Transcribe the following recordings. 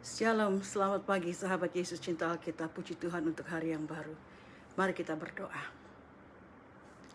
Shalom, selamat pagi sahabat Yesus cinta Alkitab. Puji Tuhan untuk hari yang baru. Mari kita berdoa.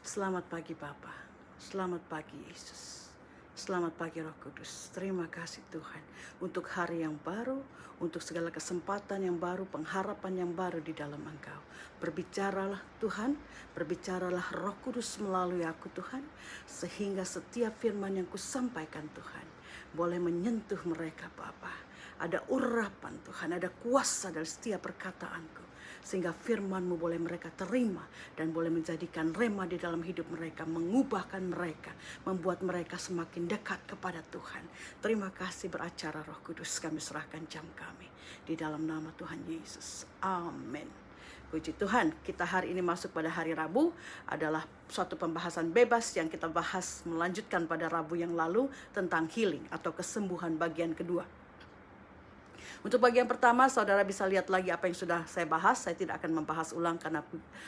Selamat pagi Bapa, selamat pagi Yesus, selamat pagi Roh Kudus. Terima kasih Tuhan untuk hari yang baru, untuk segala kesempatan yang baru, pengharapan yang baru di dalam Engkau. Berbicaralah Tuhan, berbicaralah Roh Kudus melalui aku Tuhan, sehingga setiap firman yang kusampaikan Tuhan boleh menyentuh mereka Bapa. Ada urapan Tuhan, ada kuasa dari setiap perkataanku. Sehingga firman-Mu boleh mereka terima dan boleh menjadikan rema di dalam hidup mereka. Mengubahkan mereka, membuat mereka semakin dekat kepada Tuhan. Terima kasih beracara Roh Kudus, kami serahkan jam kami. Di dalam nama Tuhan Yesus. Amin. Puji Tuhan, kita hari ini masuk pada hari Rabu. Adalah suatu pembahasan bebas yang kita bahas melanjutkan pada Rabu yang lalu tentang healing atau kesembuhan bagian kedua. Untuk bagian pertama, saudara bisa lihat lagi apa yang sudah saya bahas. Saya tidak akan membahas ulang karena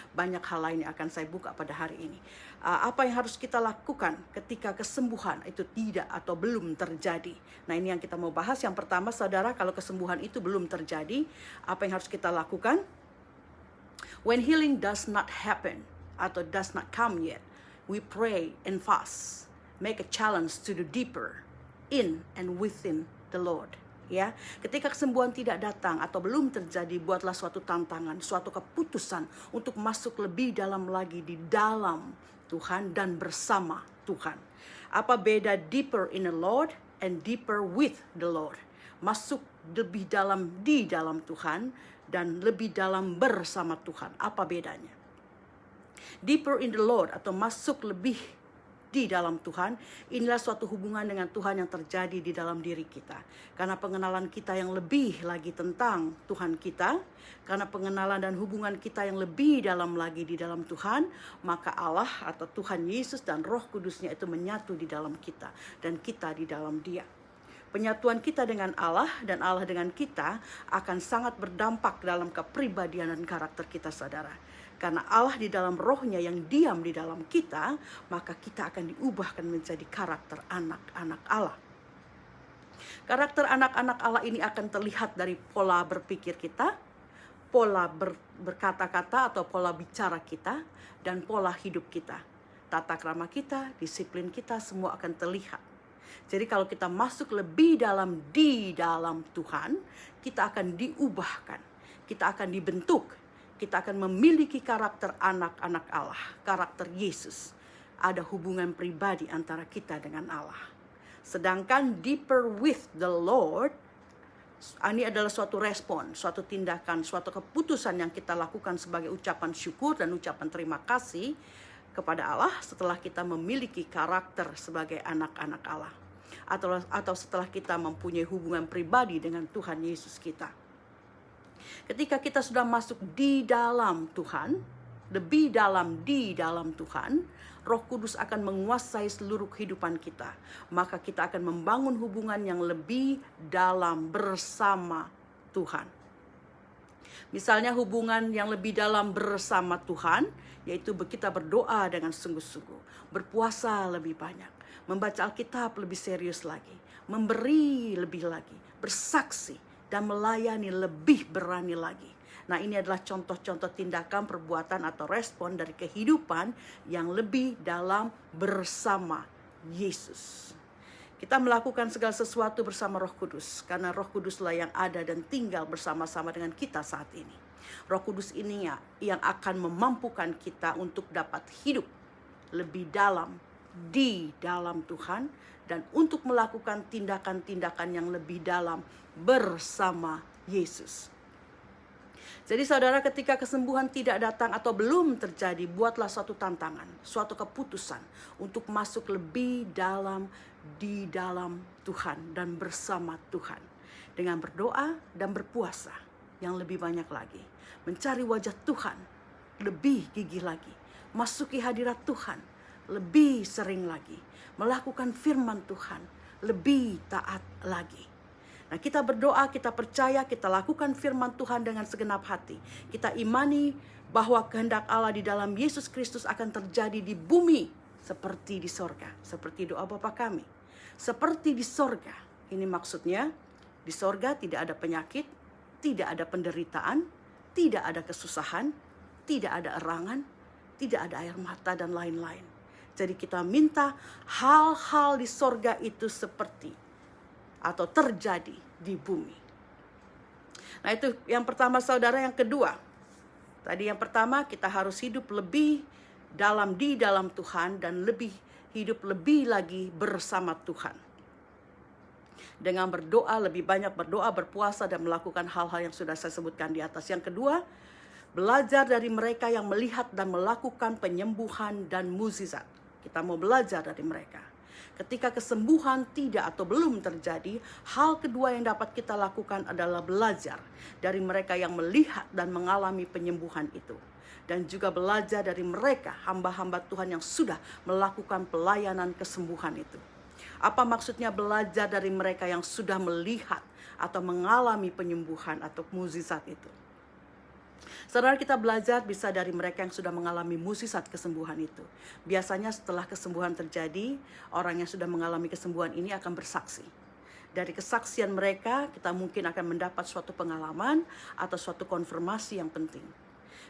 banyak hal lain yang akan saya buka pada hari ini. Apa yang harus kita lakukan ketika kesembuhan itu tidak atau belum terjadi. Nah, ini yang kita mau bahas. Yang pertama, saudara, kalau kesembuhan itu belum terjadi, apa yang harus kita lakukan? When healing does not happen atau does not come yet, we pray and fast. Make a challenge to do deeper in and within the Lord. Ya, ketika kesembuhan tidak datang atau belum terjadi, buatlah suatu tantangan, suatu keputusan untuk masuk lebih dalam lagi di dalam Tuhan dan bersama Tuhan. Apa beda deeper in the Lord and deeper with the Lord? Masuk lebih dalam di dalam Tuhan dan lebih dalam bersama Tuhan. Apa bedanya? Deeper in the Lord atau masuk lebih di dalam Tuhan, inilah suatu hubungan dengan Tuhan yang terjadi di dalam diri kita. Karena pengenalan kita yang lebih lagi tentang Tuhan kita, karena pengenalan dan hubungan kita yang lebih dalam lagi di dalam Tuhan, maka Allah atau Tuhan Yesus dan Roh Kudusnya itu menyatu di dalam kita dan kita di dalam Dia. Penyatuan kita dengan Allah dan Allah dengan kita akan sangat berdampak dalam kepribadian dan karakter kita, saudara. Karena Allah di dalam rohnya yang diam di dalam kita, maka kita akan diubahkan menjadi karakter anak-anak Allah. Karakter anak-anak Allah ini akan terlihat dari pola berpikir kita, pola berkata-kata atau pola bicara kita, dan pola hidup kita. Tata krama kita, disiplin kita, semua akan terlihat. Jadi kalau kita masuk lebih dalam di dalam Tuhan, kita akan diubahkan, kita akan dibentuk. Kita akan memiliki karakter anak-anak Allah, karakter Yesus. Ada hubungan pribadi antara kita dengan Allah. Sedangkan deeper with the Lord, ini adalah suatu respon, suatu tindakan, suatu keputusan yang kita lakukan sebagai ucapan syukur dan ucapan terima kasih kepada Allah setelah kita memiliki karakter sebagai anak-anak Allah. Atau setelah kita mempunyai hubungan pribadi dengan Tuhan Yesus kita. Ketika kita sudah masuk di dalam Tuhan, lebih dalam di dalam Tuhan, Roh Kudus akan menguasai seluruh kehidupan kita. Maka kita akan membangun hubungan yang lebih dalam bersama Tuhan. Misalnya hubungan yang lebih dalam bersama Tuhan, yaitu kita berdoa dengan sungguh-sungguh, berpuasa lebih banyak, membaca Alkitab lebih serius lagi, memberi lebih lagi, bersaksi, dan melayani lebih berani lagi. Nah, ini adalah contoh-contoh tindakan, perbuatan atau respon dari kehidupan yang lebih dalam bersama Yesus. Kita melakukan segala sesuatu bersama Roh Kudus, karena Roh Kuduslah yang ada dan tinggal bersama-sama dengan kita saat ini. Roh Kudus ini yang akan memampukan kita untuk dapat hidup lebih dalam di dalam Tuhan dan untuk melakukan tindakan-tindakan yang lebih dalam bersama Yesus. Jadi saudara, ketika kesembuhan tidak datang atau belum terjadi, buatlah suatu tantangan, suatu keputusan untuk masuk lebih dalam di dalam Tuhan dan bersama Tuhan. Dengan berdoa dan berpuasa yang lebih banyak lagi. Mencari wajah Tuhan lebih gigih lagi. Masuki hadirat Tuhan lebih sering lagi. Melakukan firman Tuhan lebih taat lagi. Nah, kita berdoa, kita percaya, kita lakukan firman Tuhan dengan segenap hati. Kita imani bahwa kehendak Allah di dalam Yesus Kristus akan terjadi di bumi seperti di sorga. Seperti doa Bapa kami. Seperti di sorga. Ini maksudnya Di sorga tidak ada penyakit, tidak ada penderitaan, tidak ada kesusahan, tidak ada erangan, tidak ada air mata dan lain-lain. Jadi kita minta hal-hal di sorga itu seperti atau terjadi di bumi. Nah itu yang pertama saudara. Yang kedua, tadi yang pertama kita harus hidup lebih di dalam Tuhan dan hidup lebih lagi bersama Tuhan. Dengan berdoa, lebih banyak berdoa, berpuasa, dan melakukan hal-hal yang sudah saya sebutkan di atas. Yang kedua, belajar dari mereka yang melihat dan melakukan penyembuhan dan mukjizat. Kita mau belajar dari mereka. Ketika kesembuhan tidak atau belum terjadi, hal kedua yang dapat kita lakukan adalah belajar dari mereka yang melihat dan mengalami penyembuhan itu. Dan juga belajar dari mereka, hamba-hamba Tuhan yang sudah melakukan pelayanan kesembuhan itu. Apa maksudnya belajar dari mereka yang sudah melihat atau mengalami penyembuhan atau mukjizat itu? Saudara, kita belajar bisa dari mereka yang sudah mengalami mukjizat kesembuhan itu. Biasanya setelah kesembuhan terjadi, orang yang sudah mengalami kesembuhan ini akan bersaksi. Dari kesaksian mereka, kita mungkin akan mendapat suatu pengalaman atau suatu konfirmasi yang penting.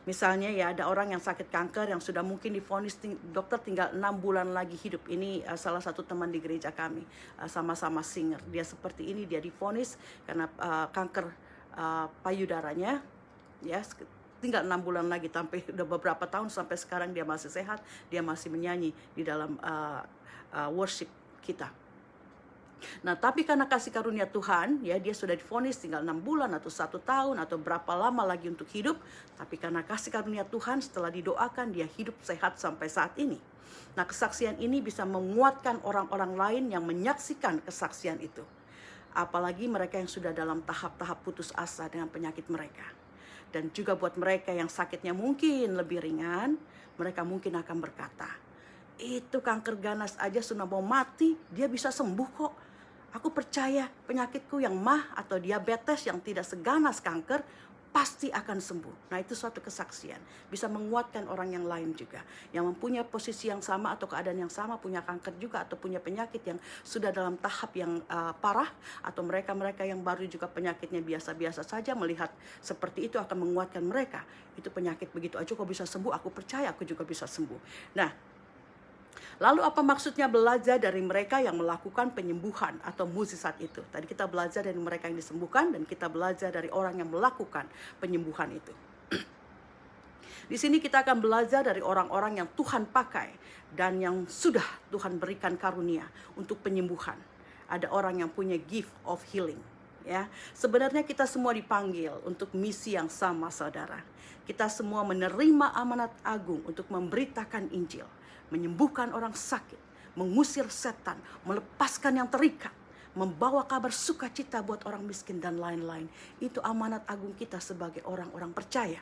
Misalnya ya, ada orang yang sakit kanker yang sudah mungkin divonis dokter tinggal 6 bulan lagi hidup. Ini salah satu teman di gereja kami, sama-sama singer. Dia seperti ini, dia divonis karena kanker payudaranya, ya tinggal 6 bulan lagi. Sampai udah beberapa tahun sampai sekarang dia masih sehat, dia masih menyanyi di dalam worship kita. Nah, tapi karena kasih karunia Tuhan, ya dia sudah divonis tinggal 6 bulan atau 1 tahun atau berapa lama lagi untuk hidup. Tapi karena kasih karunia Tuhan, setelah didoakan dia hidup sehat sampai saat ini. Nah, kesaksian ini bisa menguatkan orang-orang lain yang menyaksikan kesaksian itu. Apalagi mereka yang sudah dalam tahap-tahap putus asa dengan penyakit mereka. Dan juga buat mereka yang sakitnya mungkin lebih ringan, mereka mungkin akan berkata, itu kanker ganas aja sudah mau mati, dia bisa sembuh kok. Aku percaya penyakitku yang mah atau diabetes yang tidak seganas kanker pasti akan sembuh. Nah, itu suatu kesaksian. Bisa menguatkan orang yang lain juga. Yang mempunyai posisi yang sama atau keadaan yang sama, punya kanker juga atau punya penyakit yang sudah dalam tahap yang parah. Atau mereka-mereka yang baru juga penyakitnya biasa-biasa saja, melihat seperti itu akan menguatkan mereka. Itu penyakit begitu aja kok bisa sembuh, aku percaya aku juga bisa sembuh. Nah, lalu apa maksudnya belajar dari mereka yang melakukan penyembuhan atau mukjizat itu? Tadi kita belajar dari mereka yang disembuhkan dan kita belajar dari orang yang melakukan penyembuhan itu. Di sini kita akan belajar dari orang-orang yang Tuhan pakai dan yang sudah Tuhan berikan karunia untuk penyembuhan. Ada orang yang punya gift of healing. Ya, sebenarnya kita semua dipanggil untuk misi yang sama, saudara. Kita semua menerima amanat agung untuk memberitakan Injil. Menyembuhkan orang sakit, mengusir setan, melepaskan yang terikat, membawa kabar sukacita buat orang miskin dan lain-lain. Itu amanat agung kita sebagai orang-orang percaya.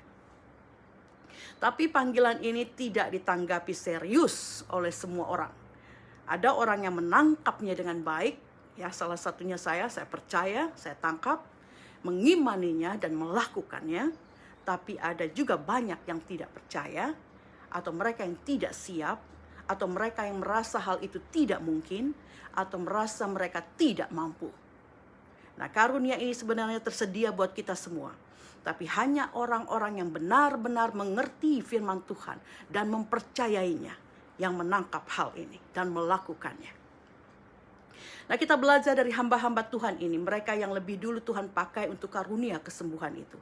Tapi panggilan ini tidak ditanggapi serius oleh semua orang. Ada orang yang menangkapnya dengan baik, ya salah satunya saya percaya, saya tangkap, mengimaninya dan melakukannya. Tapi ada juga banyak yang tidak percaya, atau mereka yang tidak siap, atau mereka yang merasa hal itu tidak mungkin, atau merasa mereka tidak mampu. Nah, karunia ini sebenarnya tersedia buat kita semua. Tapi hanya orang-orang yang benar-benar mengerti firman Tuhan dan mempercayainya yang menangkap hal ini dan melakukannya. Nah, kita belajar dari hamba-hamba Tuhan ini, mereka yang lebih dulu Tuhan pakai untuk karunia kesembuhan itu.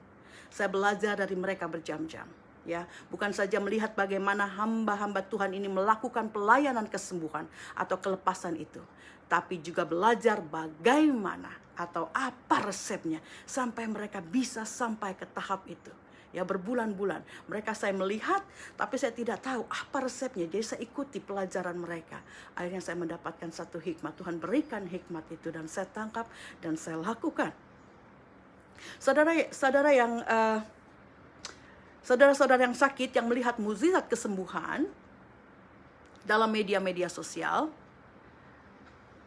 Saya belajar dari mereka berjam-jam. Ya, bukan saja melihat bagaimana hamba-hamba Tuhan ini melakukan pelayanan kesembuhan atau kelepasan itu, tapi juga belajar bagaimana atau apa resepnya sampai mereka bisa sampai ke tahap itu. Ya, berbulan-bulan mereka saya melihat, tapi saya tidak tahu apa resepnya. Jadi saya ikuti pelajaran mereka. Akhirnya saya mendapatkan satu hikmat. Tuhan berikan hikmat itu dan saya tangkap dan saya lakukan. Saudara-saudara yang sakit yang melihat mukjizat kesembuhan dalam media-media sosial,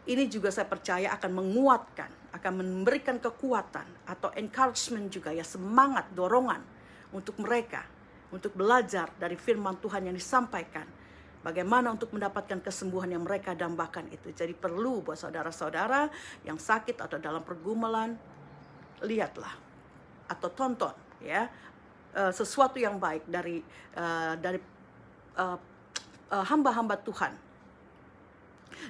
ini juga saya percaya akan menguatkan, akan memberikan kekuatan atau encouragement juga ya, semangat, dorongan untuk mereka, untuk belajar dari firman Tuhan yang disampaikan. Bagaimana untuk mendapatkan kesembuhan yang mereka dambakan itu. Jadi perlu buat saudara-saudara yang sakit atau dalam pergumulan, lihatlah atau tonton ya sesuatu yang baik dari hamba-hamba Tuhan.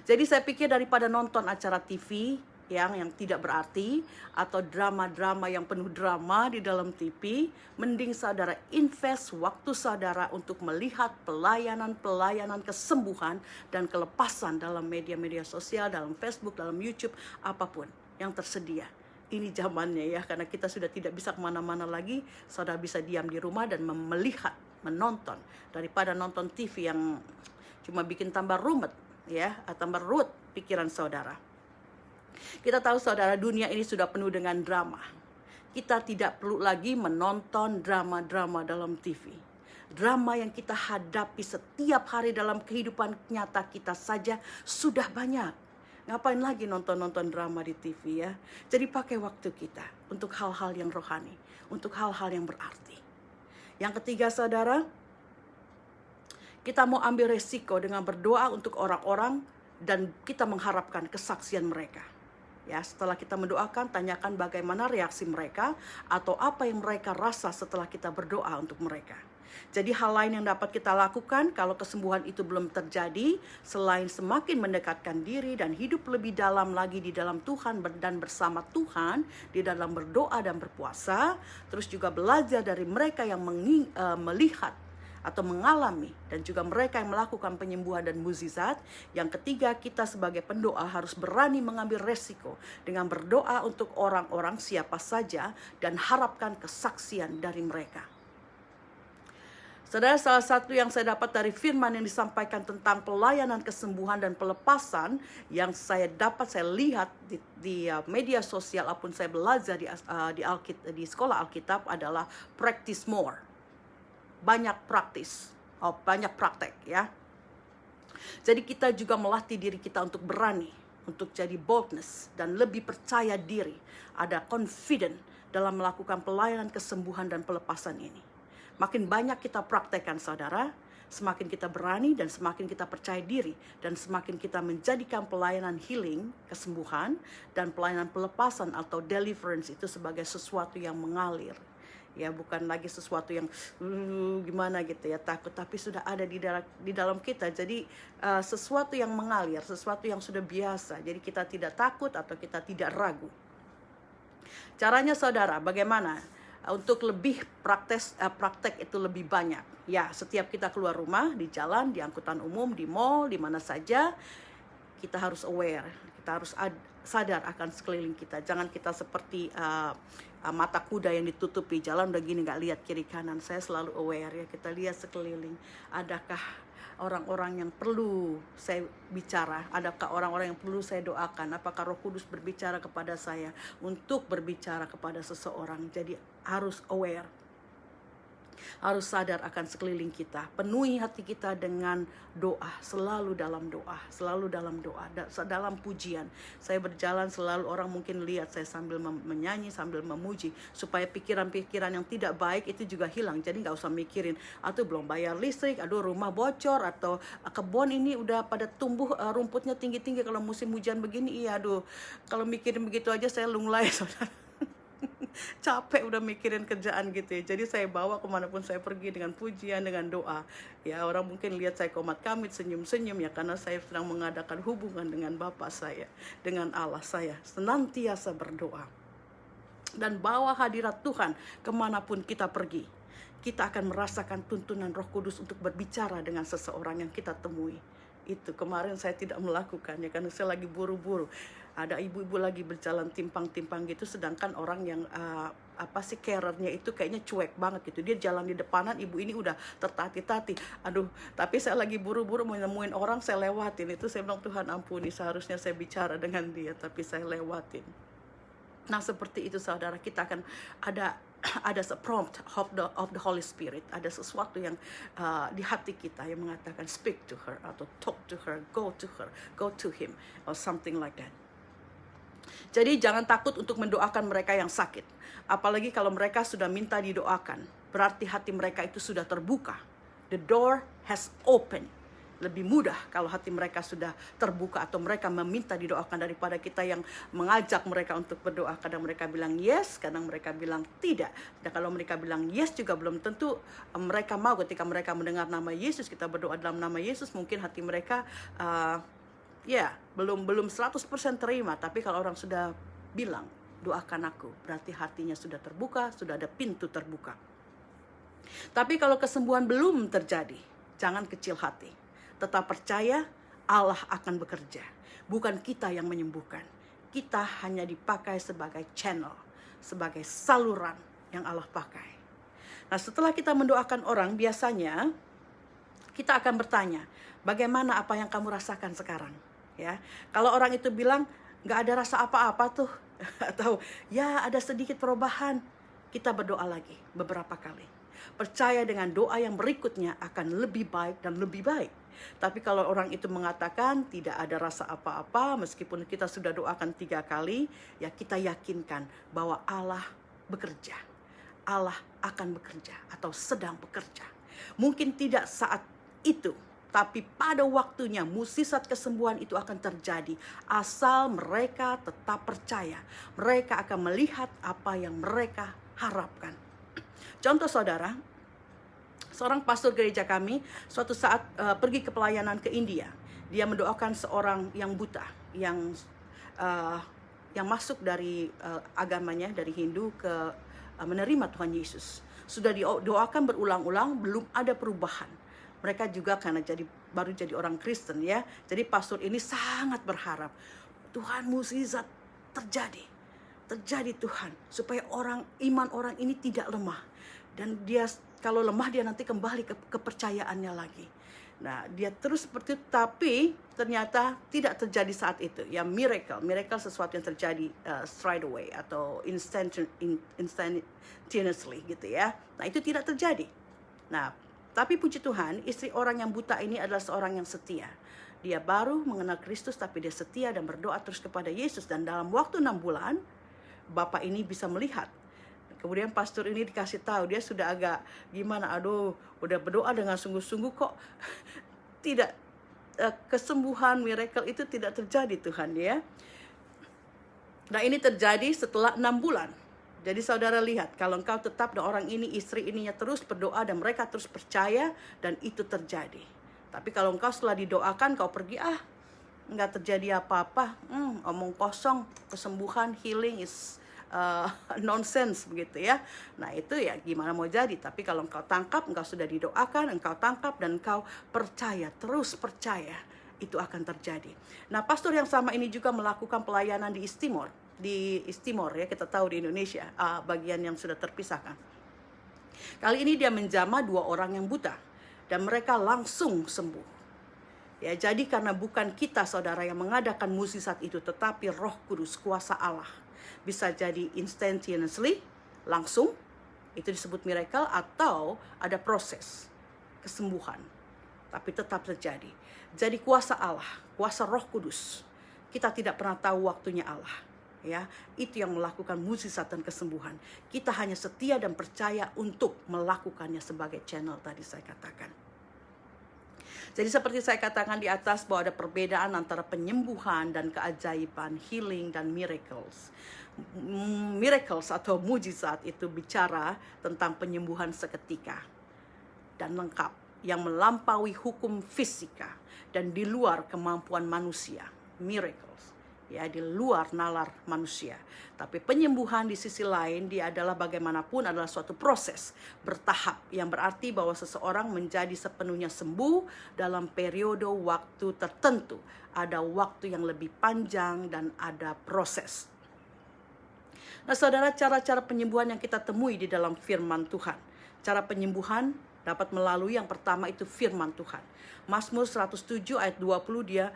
Jadi saya pikir daripada nonton acara TV yang tidak berarti atau drama-drama yang penuh drama di dalam TV, mending saudara invest waktu saudara untuk melihat pelayanan kesembuhan dan kelepasan dalam media-media sosial, dalam Facebook, dalam YouTube, apapun yang tersedia. Ini zamannya ya, karena kita sudah tidak bisa kemana-mana lagi. Saudara bisa diam di rumah dan melihat, menonton, daripada nonton TV yang cuma bikin tambah rumet ya, tambah ruwet pikiran saudara. Kita tahu saudara, dunia ini sudah penuh dengan drama. Kita tidak perlu lagi menonton drama-drama dalam TV. Drama yang kita hadapi setiap hari dalam kehidupan nyata kita saja sudah banyak. Ngapain lagi nonton-nonton drama di TV ya? Jadi pakai waktu kita untuk hal-hal yang rohani, untuk hal-hal yang berarti. Yang ketiga saudara, kita mau ambil resiko dengan berdoa untuk orang-orang dan kita mengharapkan kesaksian mereka. Ya, setelah kita mendoakan, tanyakan bagaimana reaksi mereka atau apa yang mereka rasa setelah kita berdoa untuk mereka. Jadi hal lain yang dapat kita lakukan kalau kesembuhan itu belum terjadi, selain semakin mendekatkan diri dan hidup lebih dalam lagi di dalam Tuhan dan bersama Tuhan, di dalam berdoa dan berpuasa, terus juga belajar dari mereka yang melihat atau mengalami dan juga mereka yang melakukan penyembuhan dan mukjizat. Yang ketiga, kita sebagai pendoa harus berani mengambil resiko dengan berdoa untuk orang-orang siapa saja dan harapkan kesaksian dari mereka. Saudara, salah satu yang saya dapat dari firman yang disampaikan tentang pelayanan kesembuhan dan pelepasan yang saya lihat di media sosial ataupun saya belajar di sekolah Alkitab adalah practice more. Banyak praktek ya. Jadi kita juga melatih diri kita untuk berani, untuk jadi boldness dan lebih percaya diri, ada confident dalam melakukan pelayanan kesembuhan dan pelepasan ini. Makin banyak kita praktekkan saudara, semakin kita berani dan semakin kita percaya diri dan semakin kita menjadikan pelayanan healing, kesembuhan dan pelayanan pelepasan atau deliverance itu sebagai sesuatu yang mengalir. Ya, bukan lagi sesuatu yang gimana gitu ya, takut, tapi sudah ada di dalam kita. Jadi sesuatu yang mengalir, sesuatu yang sudah biasa. Jadi kita tidak takut atau kita tidak ragu. Caranya saudara, bagaimana untuk lebih praktek itu lebih banyak? Ya, setiap kita keluar rumah, di jalan, di angkutan umum, di mall, di mana saja, kita harus aware, kita harus sadar akan sekeliling kita. Jangan kita seperti mata kuda yang ditutupi, jalan udah gini nggak lihat kiri kanan. Saya selalu aware ya, kita lihat sekeliling. Adakah orang-orang yang perlu saya bicara? Adakah orang-orang yang perlu saya doakan? Apakah Roh Kudus berbicara kepada saya untuk berbicara kepada seseorang? Jadi harus aware, harus sadar akan sekeliling kita. Penuhi hati kita dengan doa, selalu dalam doa, dalam pujian. Saya berjalan selalu orang mungkin lihat saya sambil menyanyi, sambil memuji, supaya pikiran-pikiran yang tidak baik itu juga hilang. Jadi nggak usah mikirin, aduh belum bayar listrik, aduh rumah bocor, atau kebun ini udah pada tumbuh rumputnya tinggi-tinggi kalau musim hujan begini. Iya, aduh kalau mikirin begitu aja saya lunglai saudara. Capek udah mikirin kerjaan gitu ya. Jadi saya bawa kemanapun saya pergi dengan pujian, dengan doa. Ya, orang mungkin lihat saya komat kamit, senyum-senyum ya, karena saya sedang mengadakan hubungan dengan Bapa saya, dengan Allah saya. Senantiasa berdoa. Dan bawa hadirat Tuhan kemanapun kita pergi. Kita akan merasakan tuntunan Roh Kudus untuk berbicara dengan seseorang yang kita temui. Itu kemarin saya tidak melakukannya karena saya lagi buru-buru. Ada ibu-ibu lagi berjalan timpang-timpang gitu, sedangkan orang yang carernya itu kayaknya cuek banget gitu. Dia jalan di depanan, ibu ini udah tertati-tati. Aduh, tapi saya lagi buru-buru mau nemuin orang, saya lewatin. Itu saya bilang, Tuhan ampuni, seharusnya saya bicara dengan dia, tapi saya lewatin. Nah, seperti itu saudara, kita akan ada prompt of the Holy Spirit. Ada sesuatu yang di hati kita yang mengatakan speak to her atau talk to her, go to him or something like that. Jadi jangan takut untuk mendoakan mereka yang sakit. Apalagi kalau mereka sudah minta didoakan, berarti hati mereka itu sudah terbuka. The door has opened. lebih mudah kalau hati mereka sudah terbuka atau mereka meminta didoakan daripada kita yang mengajak mereka untuk berdoa. Kadang mereka bilang yes, kadang mereka bilang tidak. Dan kalau mereka bilang yes juga belum tentu mereka mau. Ketika mereka mendengar nama Yesus, kita berdoa dalam nama Yesus, mungkin hati mereka belum 100% terima. Tapi kalau orang sudah bilang doakan aku, berarti hatinya sudah terbuka, sudah ada pintu terbuka. Tapi kalau kesembuhan belum terjadi, jangan kecil hati. Tetap percaya Allah akan bekerja. Bukan kita yang menyembuhkan. Kita hanya dipakai sebagai channel, sebagai saluran yang Allah pakai. Nah, setelah kita mendoakan orang, biasanya kita akan bertanya, bagaimana apa yang kamu rasakan sekarang? Ya, kalau orang itu bilang nggak ada rasa apa-apa tuh, atau ya ada sedikit perubahan, kita berdoa lagi beberapa kali. Percaya dengan doa yang berikutnya akan lebih baik dan lebih baik. Tapi kalau orang itu mengatakan tidak ada rasa apa-apa, meskipun kita sudah doakan 3 kali, ya kita yakinkan bahwa Allah bekerja. Allah akan bekerja atau sedang bekerja. Mungkin tidak saat itu, tapi pada waktunya mukjizat kesembuhan itu akan terjadi. Asal mereka tetap percaya, mereka akan melihat apa yang mereka harapkan. Contoh saudara, seorang pastor gereja kami suatu saat pergi ke pelayanan ke India. Dia mendoakan seorang yang buta, yang masuk dari agamanya, dari Hindu ke menerima Tuhan Yesus. Sudah didoakan berulang-ulang, belum ada perubahan. Mereka juga karena baru jadi orang Kristen ya. Jadi pastor ini sangat berharap Tuhan mukjizat terjadi Tuhan, supaya iman orang ini tidak lemah. Dan dia kalau lemah dia nanti kembali ke kepercayaannya lagi. Nah, dia terus seperti itu, tapi ternyata tidak terjadi saat itu. Ya, miracle sesuatu yang terjadi straight away atau instantaneously gitu ya. Nah, itu tidak terjadi. Nah, tapi puji Tuhan, istri orang yang buta ini adalah seorang yang setia. Dia baru mengenal Kristus, tapi dia setia dan berdoa terus kepada Yesus. Dan dalam waktu 6 bulan, bapak ini bisa melihat. Kemudian pastor ini dikasih tahu, dia sudah agak gimana, udah berdoa dengan sungguh-sungguh kok tidak, kesembuhan miracle itu tidak terjadi Tuhan ya. Nah, ini terjadi setelah 6 bulan. Jadi saudara lihat, kalau engkau tetap dan orang ini, istri ininya terus berdoa dan mereka terus percaya dan itu terjadi. Tapi kalau engkau setelah didoakan kau pergi, nggak terjadi apa-apa, omong kosong, kesembuhan, healing is nonsense begitu ya. Nah, itu ya gimana mau jadi. Tapi kalau engkau tangkap, engkau sudah didoakan, engkau tangkap dan engkau percaya, terus percaya, itu akan terjadi. Nah, pastor yang sama ini juga melakukan pelayanan di East Timor ya, kita tahu di Indonesia bagian yang sudah terpisahkan. Kali ini dia menjamah 2 orang yang buta dan mereka langsung sembuh. Ya, jadi karena bukan kita saudara yang mengadakan mukjizat itu, tetapi Roh Kudus, kuasa Allah. Bisa jadi instantaneously, langsung, itu disebut miracle, atau ada proses kesembuhan, tapi tetap terjadi. Jadi kuasa Allah, kuasa Roh Kudus, kita tidak pernah tahu waktunya Allah. Ya, itu yang melakukan mukjizat dan kesembuhan. Kita hanya setia dan percaya untuk melakukannya sebagai channel tadi saya katakan. Jadi seperti saya katakan di atas bahwa ada perbedaan antara penyembuhan dan keajaiban, healing dan miracles. Miracles atau mujizat itu bicara tentang penyembuhan seketika dan lengkap yang melampaui hukum fisika dan di luar kemampuan manusia. Miracles ya, di luar nalar manusia. Tapi penyembuhan di sisi lain, dia adalah bagaimanapun adalah suatu proses bertahap yang berarti bahwa seseorang menjadi sepenuhnya sembuh dalam periode waktu tertentu. Ada waktu yang lebih panjang dan ada proses. Nah, saudara, cara-cara penyembuhan yang kita temui di dalam firman Tuhan. Cara penyembuhan dapat melalui yang pertama itu firman Tuhan. Mazmur 107 ayat 20 dia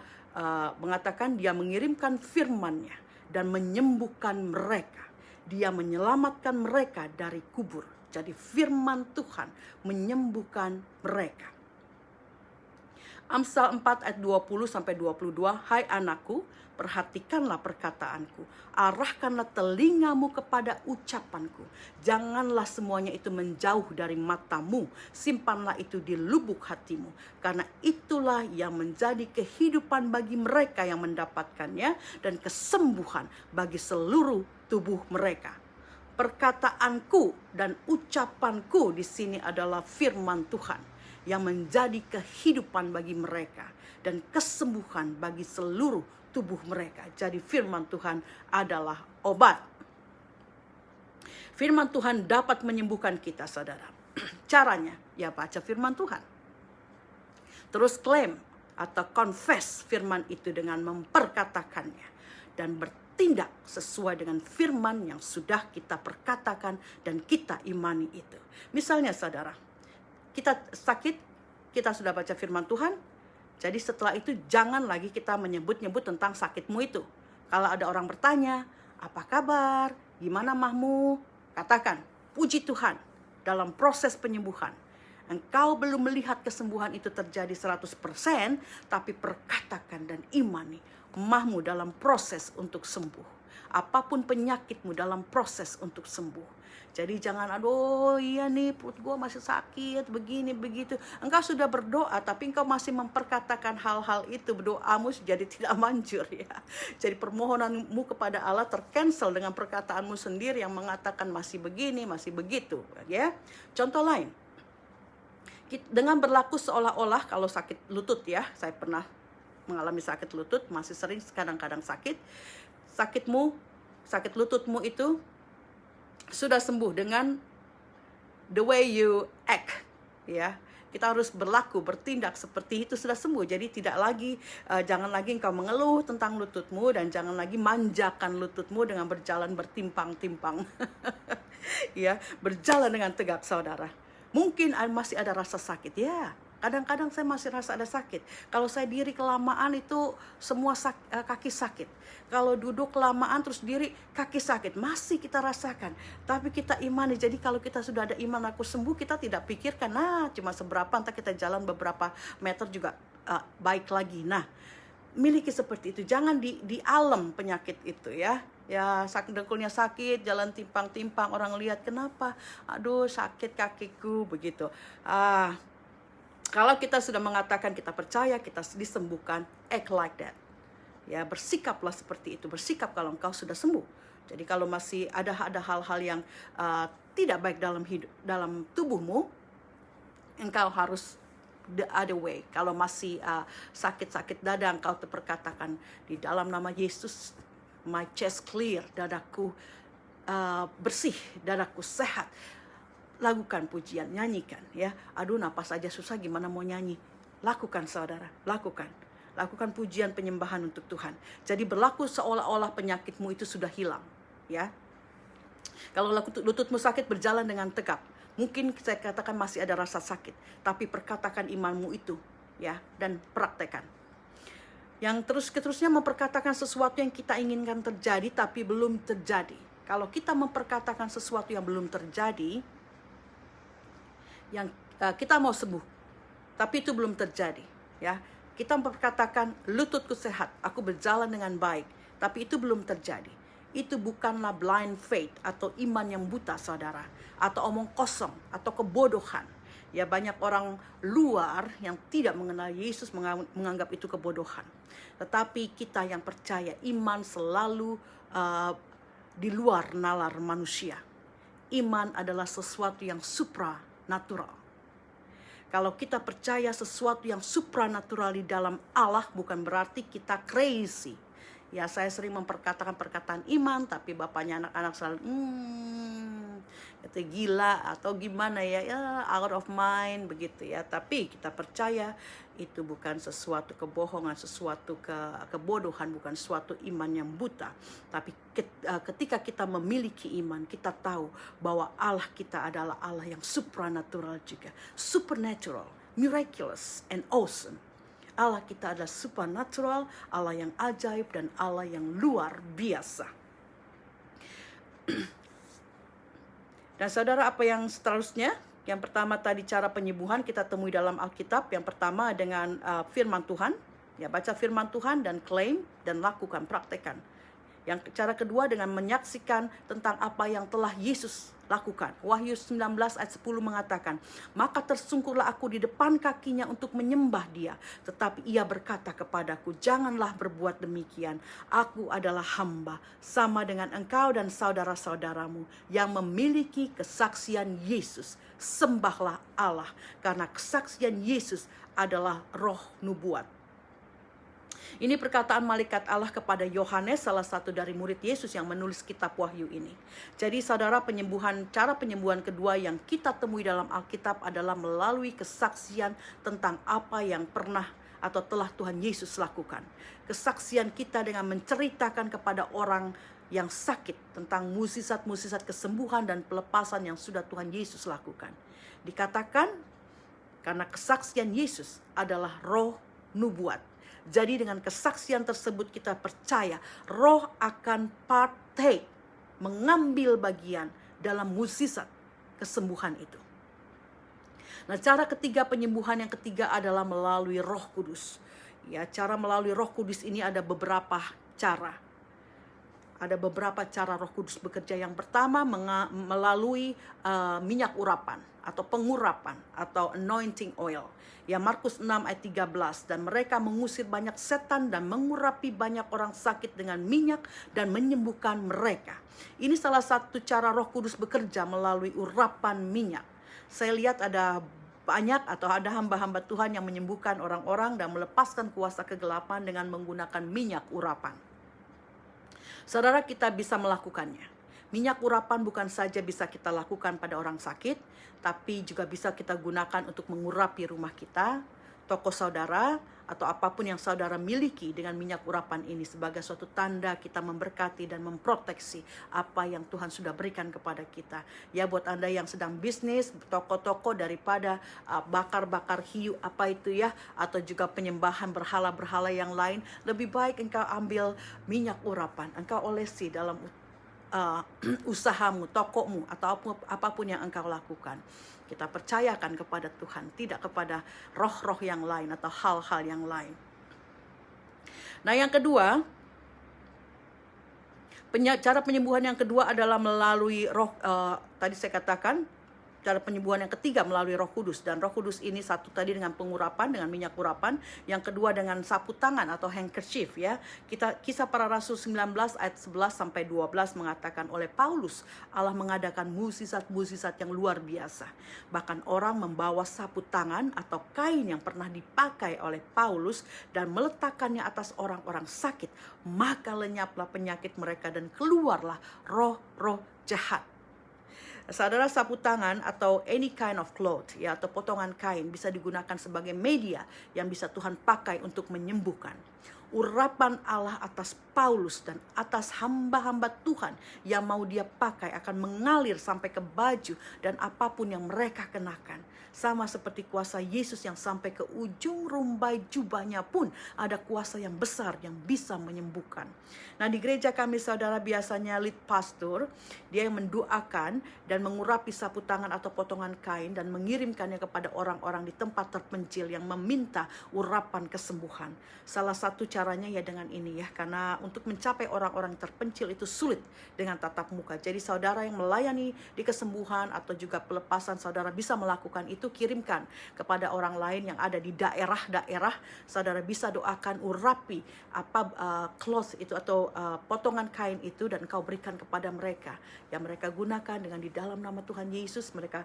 mengatakan dia mengirimkan firman-Nya dan menyembuhkan mereka. Dia menyelamatkan mereka dari kubur. Jadi firman Tuhan menyembuhkan mereka. Amsal 4 ayat 20 sampai 22, hai anakku, perhatikanlah perkataanku, arahkanlah telingamu kepada ucapanku. Janganlah semuanya itu menjauh dari matamu, simpanlah itu di lubuk hatimu. Karena itulah yang menjadi kehidupan bagi mereka yang mendapatkannya dan kesembuhan bagi seluruh tubuh mereka. Perkataanku dan ucapanku di sini adalah firman Tuhan yang menjadi kehidupan bagi mereka dan kesembuhan bagi seluruh tubuh mereka. Jadi firman Tuhan adalah obat. Firman Tuhan dapat menyembuhkan kita, saudara. Caranya, ya baca firman Tuhan. Terus klaim atau confess firman itu dengan memperkatakannya. Dan bertindak sesuai dengan firman yang sudah kita perkatakan dan kita imani itu. Misalnya saudara, kita sakit, kita sudah baca firman Tuhan. Jadi setelah itu jangan lagi kita menyebut-nyebut tentang sakitmu itu. Kalau ada orang bertanya, apa kabar? Gimana mahmu? Katakan, puji Tuhan dalam proses penyembuhan. Engkau belum melihat kesembuhan itu terjadi 100%, tapi perkatakan dan imani mahmu dalam proses untuk sembuh. Apapun penyakitmu dalam proses untuk sembuh. Jadi jangan, aduh iya nih perut gue masih sakit, begini, begitu. Engkau sudah berdoa tapi engkau masih memperkatakan hal-hal itu. Doamu jadi tidak manjur ya. Jadi permohonanmu kepada Allah tercancel dengan perkataanmu sendiri yang mengatakan masih begini, masih begitu ya. Contoh lain, dengan berlaku seolah-olah kalau sakit lutut ya. Saya pernah mengalami sakit lutut, masih sering kadang-kadang sakit. Sakit lututmu itu sudah sembuh dengan the way you act ya. Kita harus bertindak seperti itu sudah sembuh. Jadi tidak lagi jangan lagi engkau mengeluh tentang lututmu dan jangan lagi manjakan lututmu dengan berjalan bertimpang-timpang. Ya, berjalan dengan tegak saudara. Mungkin masih ada rasa sakit ya. Kadang-kadang saya masih rasa ada sakit. Kalau saya diri kelamaan itu semua kaki sakit. Kalau duduk kelamaan terus diri kaki sakit. Masih kita rasakan. Tapi kita imani. Jadi kalau kita sudah ada iman aku sembuh, kita tidak pikirkan. Nah cuma seberapa, entah kita jalan beberapa meter juga baik lagi. Nah miliki seperti itu. Jangan di alam penyakit itu ya. Ya sakit dengkulnya sakit, jalan timpang-timpang, orang lihat kenapa? Aduh sakit kakiku begitu. Kalau kita sudah mengatakan kita percaya, kita disembuhkan, act like that. Ya, bersikaplah seperti itu. Bersikap kalau engkau sudah sembuh. Jadi kalau masih ada hal-hal yang tidak baik dalam tubuhmu, engkau harus the other way. Kalau masih sakit-sakit dada, engkau terperkatakan di dalam nama Yesus, my chest clear, dadaku bersih, dadaku sehat. Lakukan pujian, nyanyikan ya. Aduh napas aja susah, gimana mau nyanyi? Lakukan saudara, lakukan pujian penyembahan untuk Tuhan. Jadi berlaku seolah-olah penyakitmu itu sudah hilang ya. Kalau lututmu sakit, berjalan dengan tegap. Mungkin saya katakan masih ada rasa sakit, tapi perkatakan imanmu itu ya, dan praktekkan. Yang terus-terusnya memperkatakan sesuatu yang kita inginkan terjadi tapi belum terjadi. Kalau kita memperkatakan sesuatu yang belum terjadi, yang kita mau sembuh tapi itu belum terjadi ya, kita memperkatakan lututku sehat, aku berjalan dengan baik, tapi itu belum terjadi. Itu bukanlah blind faith atau iman yang buta saudara, atau omong kosong atau kebodohan ya. Banyak orang luar yang tidak mengenal Yesus menganggap itu kebodohan, tetapi kita yang percaya, iman selalu di luar nalar manusia. Iman adalah sesuatu yang supranatural. Kalau kita percaya sesuatu yang supranatural di dalam Allah, bukan berarti kita crazy. Ya, saya sering memperkatakan perkataan iman, tapi bapaknya anak-anak selalu kata gila atau gimana ya, out of mind begitu ya. Tapi kita percaya itu bukan sesuatu kebohongan, sesuatu kebodohan, bukan suatu iman yang buta. Tapi ketika kita memiliki iman, kita tahu bahwa Allah kita adalah Allah yang supranatural juga. Supernatural, miraculous, and awesome. Allah kita adalah supernatural, Allah yang ajaib, dan Allah yang luar biasa. Dan saudara, apa yang seterusnya? Yang pertama tadi cara penyembuhan kita temui dalam Alkitab. Yang pertama dengan firman Tuhan. Ya, baca firman Tuhan dan klaim dan lakukan, praktekkan. Yang cara kedua dengan menyaksikan tentang apa yang telah Yesus lakukan. Wahyu 19 ayat 10 mengatakan, maka tersungkurlah aku di depan kakinya untuk menyembah dia. Tetapi ia berkata kepadaku, janganlah berbuat demikian. Aku adalah hamba, sama dengan engkau dan saudara-saudaramu yang memiliki kesaksian Yesus. Sembahlah Allah, karena kesaksian Yesus adalah roh nubuat. Ini perkataan malaikat Allah kepada Yohanes, salah satu dari murid Yesus yang menulis kitab Wahyu ini. Jadi saudara, cara penyembuhan kedua yang kita temui dalam Alkitab adalah melalui kesaksian tentang apa yang pernah atau telah Tuhan Yesus lakukan. Kesaksian kita dengan menceritakan kepada orang yang sakit tentang mukjizat-mukjizat kesembuhan dan pelepasan yang sudah Tuhan Yesus lakukan. Dikatakan karena kesaksian Yesus adalah roh nubuat. Jadi dengan kesaksian tersebut kita percaya roh akan partake, mengambil bagian dalam mukjizat kesembuhan itu. Nah, cara ketiga penyembuhan yang ketiga adalah melalui Roh Kudus. Ya, cara melalui Roh Kudus ini ada beberapa cara. Ada beberapa cara Roh Kudus bekerja. Yang pertama melalui minyak urapan atau pengurapan atau anointing oil. Ya, Markus 6 ayat 13, dan mereka mengusir banyak setan dan mengurapi banyak orang sakit dengan minyak dan menyembuhkan mereka. Ini salah satu cara Roh Kudus bekerja melalui urapan minyak. Saya lihat ada banyak atau ada hamba-hamba Tuhan yang menyembuhkan orang-orang dan melepaskan kuasa kegelapan dengan menggunakan minyak urapan. Saudara, kita bisa melakukannya. Minyak urapan bukan saja bisa kita lakukan pada orang sakit, tapi juga bisa kita gunakan untuk mengurapi rumah kita, toko saudara, atau apapun yang saudara miliki dengan minyak urapan ini sebagai suatu tanda kita memberkati dan memproteksi apa yang Tuhan sudah berikan kepada kita. Ya, buat Anda yang sedang bisnis, toko-toko daripada bakar-bakar hiu apa itu ya, atau juga penyembahan berhala-berhala yang lain, lebih baik engkau ambil minyak urapan, engkau olesi dalam usahamu, tokomu, atau apapun yang engkau lakukan. Kita percayakan kepada Tuhan, tidak kepada roh-roh yang lain atau hal-hal yang lain. Nah, yang kedua, cara penyembuhan yang kedua adalah melalui roh. Tadi saya katakan cara penyembuhan yang ketiga melalui Roh Kudus, dan Roh Kudus ini satu tadi dengan pengurapan, dengan minyak urapan, yang kedua dengan sapu tangan atau handkerchief ya. Kisah Para Rasul 19 ayat 11 sampai 12 mengatakan, oleh Paulus Allah mengadakan mukjizat-mukjizat yang luar biasa. Bahkan orang membawa sapu tangan atau kain yang pernah dipakai oleh Paulus dan meletakkannya atas orang-orang sakit, maka lenyaplah penyakit mereka dan keluarlah roh-roh jahat. Saudara, sapu tangan atau any kind of cloth ya, atau potongan kain bisa digunakan sebagai media yang bisa Tuhan pakai untuk menyembuhkan. Urapan Allah atas Paulus dan atas hamba-hamba Tuhan yang mau dia pakai akan mengalir sampai ke baju dan apapun yang mereka kenakan. Sama seperti kuasa Yesus yang sampai ke ujung rumbai jubahnya pun ada kuasa yang besar yang bisa menyembuhkan. Nah, di gereja kami saudara biasanya lead pastor, dia yang mendoakan dan mengurapi sapu tangan atau potongan kain dan mengirimkannya kepada orang-orang di tempat terpencil yang meminta urapan kesembuhan. Salah satu caranya ya dengan ini ya, karena untuk mencapai orang-orang terpencil itu sulit dengan tatap muka. Jadi saudara yang melayani di kesembuhan atau juga pelepasan, saudara bisa melakukan itu, kirimkan kepada orang lain yang ada di daerah-daerah. Saudara bisa doakan, urapi cloth itu atau potongan kain itu, dan kau berikan kepada mereka yang mereka gunakan dengan di dalam nama Tuhan Yesus. Mereka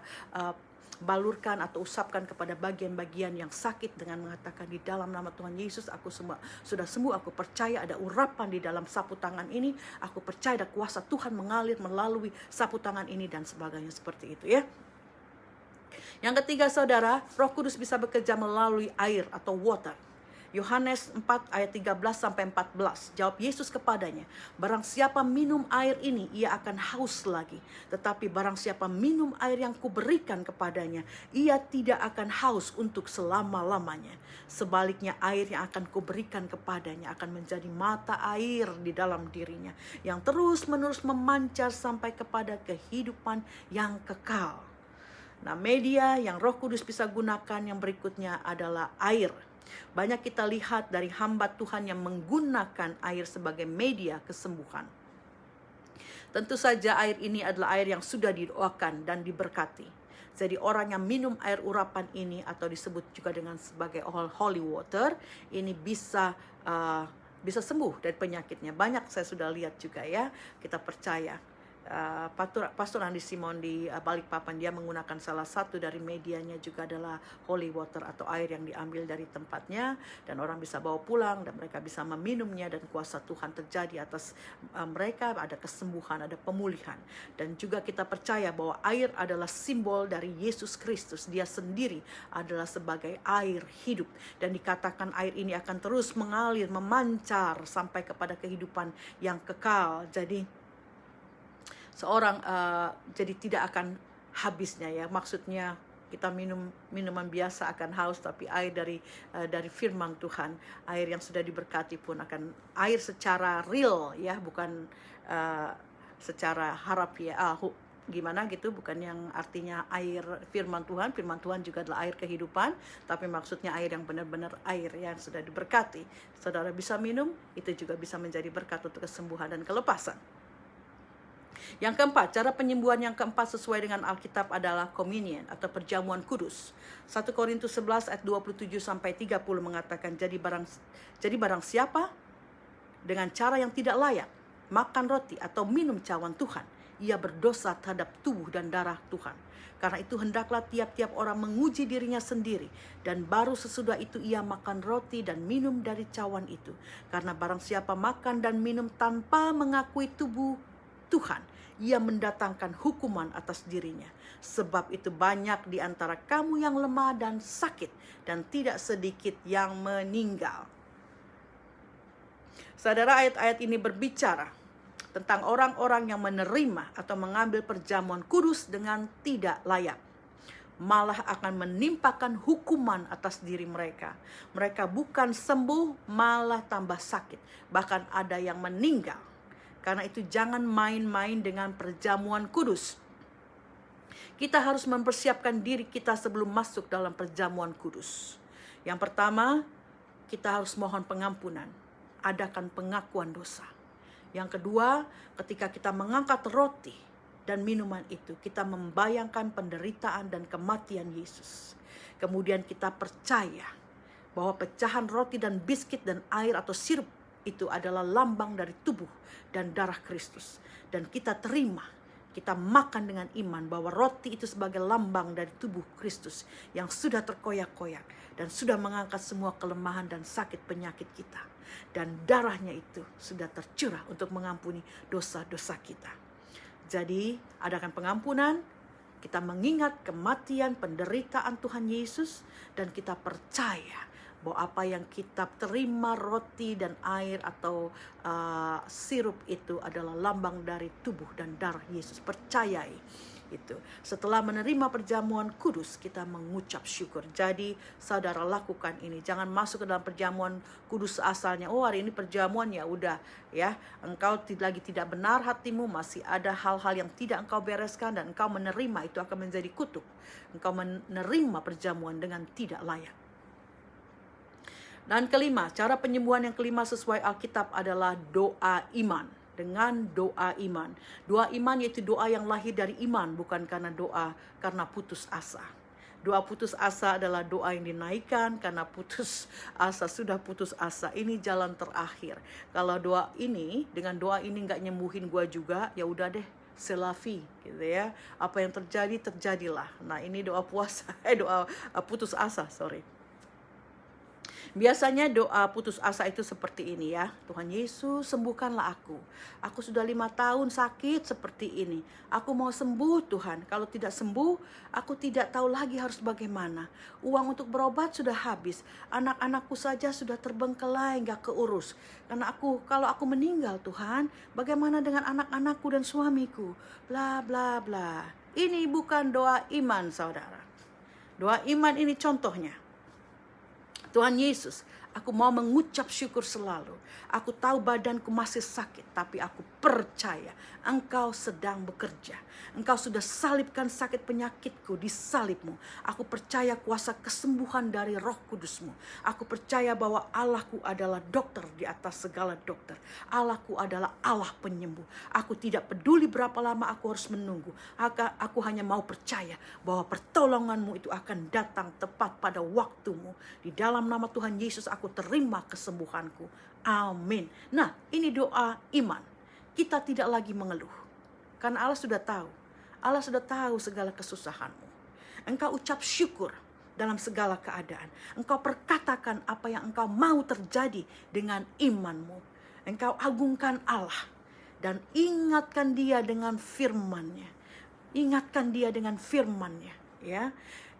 balurkan atau usapkan kepada bagian-bagian yang sakit dengan mengatakan, di dalam nama Tuhan Yesus aku sudah sembuh. Aku percaya ada urapan di dalam sapu tangan ini. Aku percaya ada kuasa Tuhan mengalir melalui sapu tangan ini dan sebagainya, seperti itu ya. Yang ketiga saudara, Roh Kudus bisa bekerja melalui air atau water. Yohanes 4 ayat 13 sampai 14. Jawab Yesus kepadanya, barang siapa minum air ini, ia akan haus lagi. Tetapi barang siapa minum air yang kuberikan kepadanya, ia tidak akan haus untuk selama-lamanya. Sebaliknya air yang akan kuberikan kepadanya akan menjadi mata air di dalam dirinya, yang terus-menerus memancar sampai kepada kehidupan yang kekal. Nah, media yang Roh Kudus bisa gunakan yang berikutnya adalah air. Banyak kita lihat dari hamba Tuhan yang menggunakan air sebagai media kesembuhan. Tentu saja air ini adalah air yang sudah didoakan dan diberkati. Jadi orang yang minum air urapan ini atau disebut juga dengan sebagai holy water, ini bisa sembuh dari penyakitnya. Banyak saya sudah lihat juga ya, kita percaya. Pastor Andi Simon di Balikpapan, dia menggunakan salah satu dari medianya juga adalah holy water atau air yang diambil dari tempatnya, dan orang bisa bawa pulang dan mereka bisa meminumnya, dan kuasa Tuhan terjadi atas mereka, ada kesembuhan, ada pemulihan. Dan juga kita percaya bahwa air adalah simbol dari Yesus Kristus. Dia sendiri adalah sebagai air hidup, dan dikatakan air ini akan terus mengalir, memancar sampai kepada kehidupan yang kekal. Jadi seorang jadi tidak akan habisnya ya. Maksudnya kita minum minuman biasa akan haus, tapi air dari firman Tuhan, air yang sudah diberkati pun akan air secara real ya, bukan secara harafiah gimana gitu, bukan yang artinya air firman Tuhan. Firman Tuhan juga adalah air kehidupan, tapi maksudnya air yang benar-benar air yang sudah diberkati. Saudara bisa minum, itu juga bisa menjadi berkat untuk kesembuhan dan kelepasan. Yang keempat, cara penyembuhan yang keempat sesuai dengan Alkitab adalah communion atau perjamuan kudus. 1 Korintus 11 ayat 27 sampai 30 mengatakan, jadi barang siapa dengan cara yang tidak layak makan roti atau minum cawan Tuhan, ia berdosa terhadap tubuh dan darah Tuhan. Karena itu hendaklah tiap-tiap orang menguji dirinya sendiri, dan baru sesudah itu ia makan roti dan minum dari cawan itu. Karena barang siapa makan dan minum tanpa mengakui tubuh Tuhan, ia mendatangkan hukuman atas dirinya. Sebab itu banyak di antara kamu yang lemah dan sakit, dan tidak sedikit yang meninggal. Saudara, ayat-ayat ini berbicara tentang orang-orang yang menerima atau mengambil perjamuan kudus dengan tidak layak, malah akan menimpakan hukuman atas diri mereka. Mereka bukan sembuh, malah tambah sakit. Bahkan ada yang meninggal. Karena itu jangan main-main dengan perjamuan kudus. Kita harus mempersiapkan diri kita sebelum masuk dalam perjamuan kudus. Yang pertama, kita harus mohon pengampunan. Adakan pengakuan dosa. Yang kedua, ketika kita mengangkat roti dan minuman itu, kita membayangkan penderitaan dan kematian Yesus. Kemudian kita percaya bahwa pecahan roti dan biskuit dan air atau sirup itu adalah lambang dari tubuh dan darah Kristus. Dan kita terima, kita makan dengan iman bahwa roti itu sebagai lambang dari tubuh Kristus yang sudah terkoyak-koyak dan sudah mengangkat semua kelemahan dan sakit penyakit kita. Dan darahnya itu sudah tercurah untuk mengampuni dosa-dosa kita. Jadi adakan pengampunan, kita mengingat kematian penderitaan Tuhan Yesus, dan kita percaya bahwa apa yang kita terima, roti dan air atau sirup itu adalah lambang dari tubuh dan darah Yesus. Percayai itu. Setelah menerima perjamuan kudus, kita mengucap syukur. Jadi saudara lakukan ini. Jangan masuk ke dalam perjamuan kudus asalnya. Oh, hari ini perjamuan, ya udah ya. Engkau lagi tidak benar hatimu, masih ada hal-hal yang tidak engkau bereskan, dan engkau menerima itu akan menjadi kutuk. Engkau menerima perjamuan dengan tidak layak. Dan kelima, cara penyembuhan yang kelima sesuai Alkitab adalah doa iman. Dengan doa iman. Doa iman yaitu doa yang lahir dari iman, bukan karena doa karena putus asa. Doa putus asa adalah doa yang dinaikkan karena putus asa, sudah putus asa. Ini jalan terakhir. Kalau doa ini, dengan doa ini nggak nyembuhin gua juga, ya udah deh, selafi gitu ya. Apa yang terjadi, terjadilah. Nah, ini doa puasa, doa putus asa, Biasanya doa putus asa itu seperti ini ya. Tuhan Yesus, sembuhkanlah aku. Aku sudah 5 tahun sakit seperti ini. Aku mau sembuh Tuhan. Kalau tidak sembuh, aku tidak tahu lagi harus bagaimana. Uang untuk berobat sudah habis. Anak-anakku saja sudah terbengkelai, gak keurus. Karena kalau aku meninggal Tuhan, bagaimana dengan anak-anakku dan suamiku? Bla bla bla. Ini bukan doa iman, saudara. Doa iman ini contohnya. Tuhan Yesus, Aku mau mengucap syukur selalu. Aku tahu badanku masih sakit, tapi aku percaya Engkau sedang bekerja. Engkau sudah salibkan sakit penyakitku di salibmu. Aku percaya kuasa kesembuhan dari Roh Kudusmu. Aku percaya bahwa Allahku adalah dokter di atas segala dokter. Allahku adalah Allah penyembuh. Aku tidak peduli berapa lama aku harus menunggu. Aku hanya mau percaya bahwa pertolonganmu itu akan datang tepat pada waktumu. Di dalam nama Tuhan Yesus aku terima kesembuhanku. Amin. Nah, ini doa iman. Kita tidak lagi mengeluh. Karena Allah sudah tahu. Allah sudah tahu segala kesusahanmu. Engkau ucap syukur dalam segala keadaan. Engkau perkatakan apa yang engkau mau terjadi dengan imanmu. Engkau agungkan Allah. Dan ingatkan dia dengan firman-Nya. Ingatkan dia dengan firman-Nya. Ya.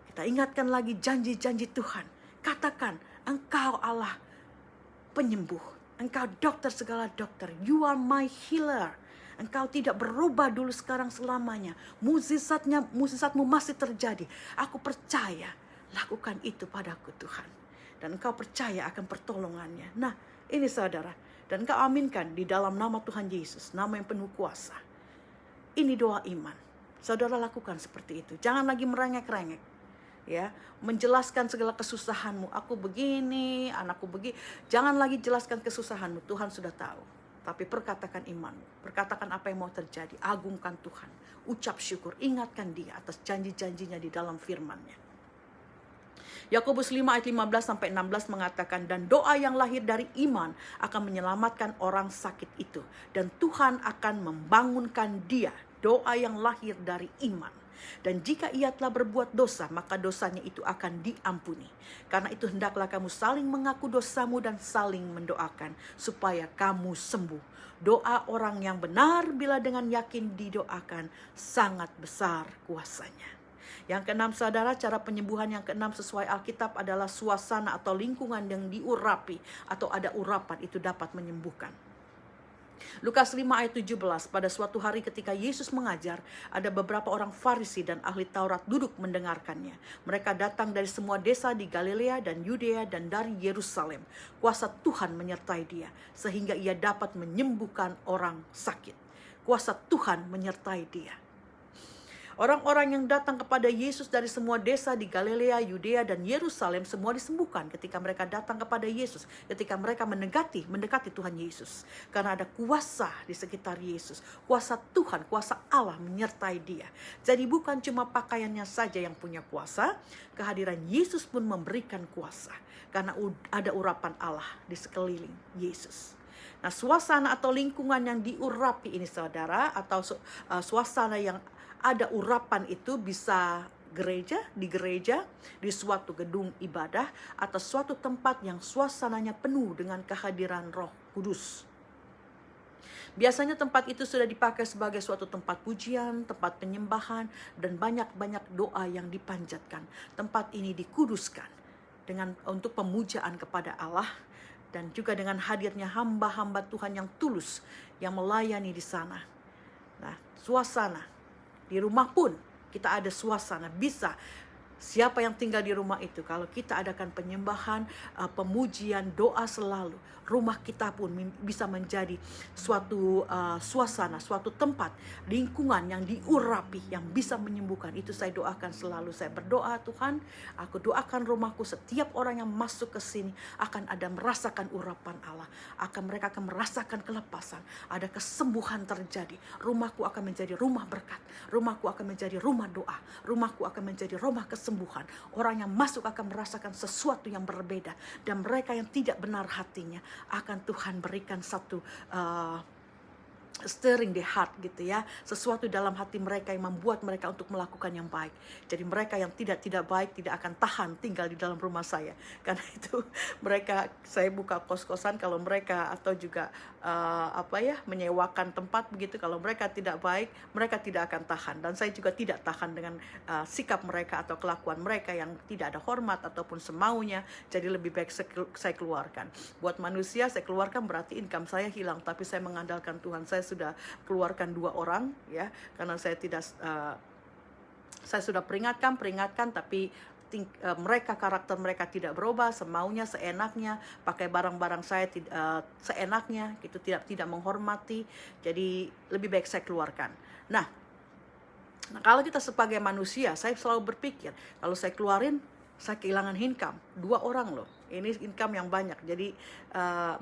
Kita ingatkan lagi janji-janji Tuhan. Katakan, Engkau Allah penyembuh. Engkau dokter segala dokter. You are my healer. Engkau tidak berubah dulu sekarang selamanya. Mukjizatmu masih terjadi. Aku percaya. Lakukan itu padaku Tuhan. Dan engkau percaya akan pertolongannya. Nah, ini saudara. Dan engkau aminkan di dalam nama Tuhan Yesus. Nama yang penuh kuasa. Ini doa iman. Saudara lakukan seperti itu. Jangan lagi merengek-rengek. Ya, menjelaskan segala kesusahanmu. Aku begini, anakku begini. Jangan lagi jelaskan kesusahanmu. Tuhan sudah tahu. Tapi perkatakan imanmu. Perkatakan apa yang mau terjadi. Agungkan Tuhan. Ucap syukur. Ingatkan dia atas janji-janjinya di dalam firman-Nya. Yakobus 5 ayat 15-16 mengatakan, dan doa yang lahir dari iman akan menyelamatkan orang sakit itu. Dan Tuhan akan membangunkan dia. Doa yang lahir dari iman. Dan jika ia telah berbuat dosa, maka dosanya itu akan diampuni. Karena itu hendaklah kamu saling mengaku dosamu dan saling mendoakan supaya kamu sembuh. Doa orang yang benar bila dengan yakin didoakan sangat besar kuasanya. Yang keenam saudara, cara penyembuhan yang keenam sesuai Alkitab adalah suasana atau lingkungan yang diurapi atau ada urapan itu dapat menyembuhkan. Lukas 5 ayat 17, pada suatu hari ketika Yesus mengajar, ada beberapa orang Farisi dan ahli Taurat duduk mendengarkannya. Mereka datang dari semua desa di Galilea dan Yudea dan dari Yerusalem. Kuasa Tuhan menyertai dia, sehingga ia dapat menyembuhkan orang sakit. Kuasa Tuhan menyertai dia. Orang-orang yang datang kepada Yesus dari semua desa di Galilea, Yudea, dan Yerusalem semua disembuhkan ketika mereka datang kepada Yesus. Ketika mereka mendekati Tuhan Yesus. Karena ada kuasa di sekitar Yesus. Kuasa Tuhan, kuasa Allah menyertai dia. Jadi bukan cuma pakaiannya saja yang punya kuasa. Kehadiran Yesus pun memberikan kuasa. Karena ada urapan Allah di sekeliling Yesus. Nah, suasana atau lingkungan yang diurapi ini saudara, atau suasana yang ada urapan itu bisa di gereja, di suatu gedung ibadah, atau suatu tempat yang suasananya penuh dengan kehadiran Roh Kudus. Biasanya tempat itu sudah dipakai sebagai suatu tempat pujian, tempat penyembahan, dan banyak-banyak doa yang dipanjatkan. Tempat ini dikuduskan untuk pemujaan kepada Allah, dan juga dengan hadirnya hamba-hamba Tuhan yang tulus, yang melayani di sana. Nah, suasana. Di rumah pun kita ada suasana. Bisa siapa yang tinggal di rumah itu, kalau kita adakan penyembahan, pemujian, doa selalu, rumah kita pun bisa menjadi suatu suasana, suatu tempat, lingkungan yang diurapi, yang bisa menyembuhkan. Itu saya doakan selalu. Saya berdoa, Tuhan, aku doakan rumahku, setiap orang yang masuk ke sini akan ada merasakan urapan Allah. Mereka akan merasakan kelepasan, ada kesembuhan terjadi. Rumahku akan menjadi rumah berkat. Rumahku akan menjadi rumah doa. Rumahku akan menjadi rumah kesembuhan. Orang yang masuk akan merasakan sesuatu yang berbeda. Dan mereka yang tidak benar hatinya akan Tuhan berikan satu stirring the heart gitu ya, sesuatu dalam hati mereka yang membuat mereka untuk melakukan yang baik. Jadi mereka yang tidak baik tidak akan tahan tinggal di dalam rumah saya. Karena itu saya buka kos-kosan, kalau mereka atau juga menyewakan tempat begitu, kalau mereka tidak baik, mereka tidak akan tahan. Dan saya juga tidak tahan dengan sikap mereka atau kelakuan mereka yang tidak ada hormat ataupun semaunya. Jadi lebih baik saya keluarkan. Buat manusia saya keluarkan berarti income saya hilang, tapi saya mengandalkan Tuhan. Saya sudah keluarkan 2 orang ya, karena saya sudah peringatkan, tapi mereka, karakter mereka tidak berubah, semaunya, seenaknya, pakai barang-barang saya seenaknya, gitu, tidak menghormati. Jadi lebih baik saya keluarkan. Nah, kalau kita sebagai manusia, saya selalu berpikir, kalau saya keluarin, saya kehilangan income. 2 orang loh, ini income yang banyak. Jadi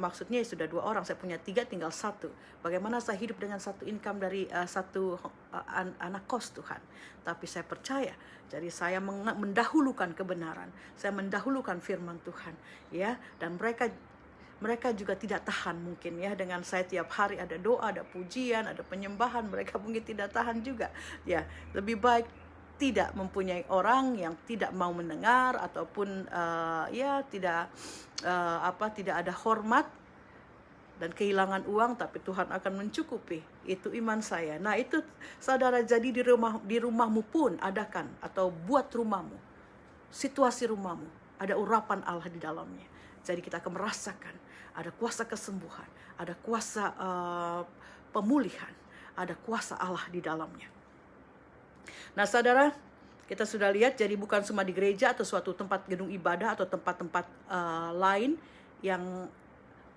maksudnya sudah 2 orang, saya punya 3, tinggal 1. Bagaimana saya hidup dengan 1 income dari 1 anak kos Tuhan. Tapi saya percaya, jadi saya mendahulukan kebenaran, saya mendahulukan firman Tuhan, ya. Dan mereka juga tidak tahan mungkin ya, dengan saya tiap hari ada doa, ada pujian, ada penyembahan, mereka mungkin tidak tahan juga. Ya, lebih baik tidak mempunyai orang yang tidak mau mendengar ataupun tidak ada hormat dan kehilangan uang, tapi Tuhan akan mencukupi. Itu iman saya. Nah, itu saudara, jadi di rumahmu pun adakan atau buat rumahmu, situasi rumahmu, ada urapan Allah di dalamnya. Jadi kita akan merasakan ada kuasa kesembuhan, ada kuasa pemulihan, ada kuasa Allah di dalamnya. Nah, saudara, kita sudah lihat, jadi bukan cuma di gereja atau suatu tempat gedung ibadah atau tempat-tempat lain yang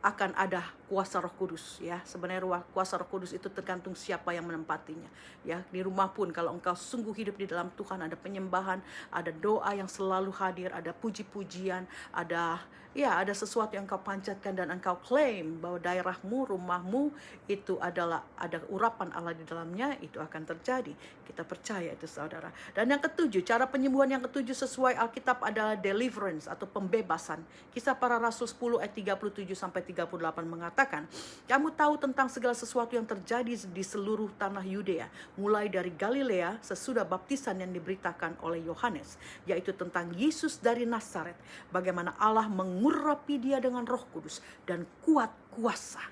akan ada kuasa Roh Kudus, ya. Sebenarnya kuasa Roh Kudus itu tergantung siapa yang menempatinya, ya. Di rumah pun kalau engkau sungguh hidup di dalam Tuhan, ada penyembahan, ada doa yang selalu hadir, ada puji-pujian, ada sesuatu yang engkau panjatkan dan engkau klaim bahwa daerahmu, rumahmu itu adalah ada urapan Allah di dalamnya, itu akan terjadi. Kita percaya itu, saudara. Dan yang ketujuh, cara penyembuhan yang ketujuh sesuai Alkitab adalah deliverance atau pembebasan. Kisah Para Rasul 10 ayat 37 sampai 38 mengatakan, kamu tahu tentang segala sesuatu yang terjadi di seluruh tanah Yudea, mulai dari Galilea sesudah baptisan yang diberitakan oleh Yohanes, yaitu tentang Yesus dari Nazaret, bagaimana Allah mengurapi dia dengan Roh Kudus dan kuat kuasa.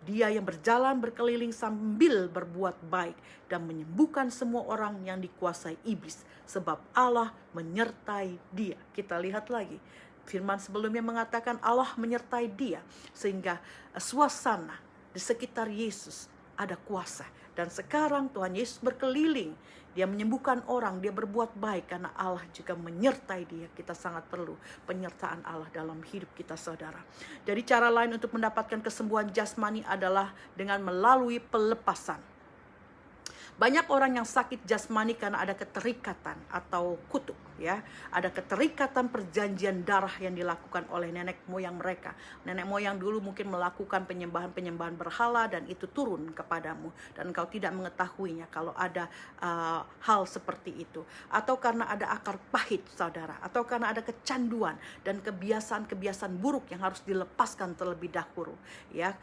Dia yang berjalan berkeliling sambil berbuat baik dan menyembuhkan semua orang yang dikuasai iblis, sebab Allah menyertai dia. Kita lihat lagi, firman sebelumnya mengatakan Allah menyertai dia, sehingga suasana di sekitar Yesus ada kuasa. Dan sekarang Tuhan Yesus berkeliling, dia menyembuhkan orang, dia berbuat baik karena Allah juga menyertai dia. Kita sangat perlu penyertaan Allah dalam hidup kita, saudara. Jadi cara lain untuk mendapatkan kesembuhan jasmani adalah dengan melalui pelepasan. Banyak orang yang sakit jasmani karena ada keterikatan atau kutuk, ya. Ada keterikatan perjanjian darah yang dilakukan oleh nenek moyang mereka. Nenek moyang dulu mungkin melakukan penyembahan-penyembahan berhala dan itu turun kepadamu dan engkau tidak mengetahuinya kalau ada hal seperti itu. Atau karena ada akar pahit, saudara, atau karena ada kecanduan dan kebiasaan-kebiasaan buruk yang harus dilepaskan terlebih dahulu, ya.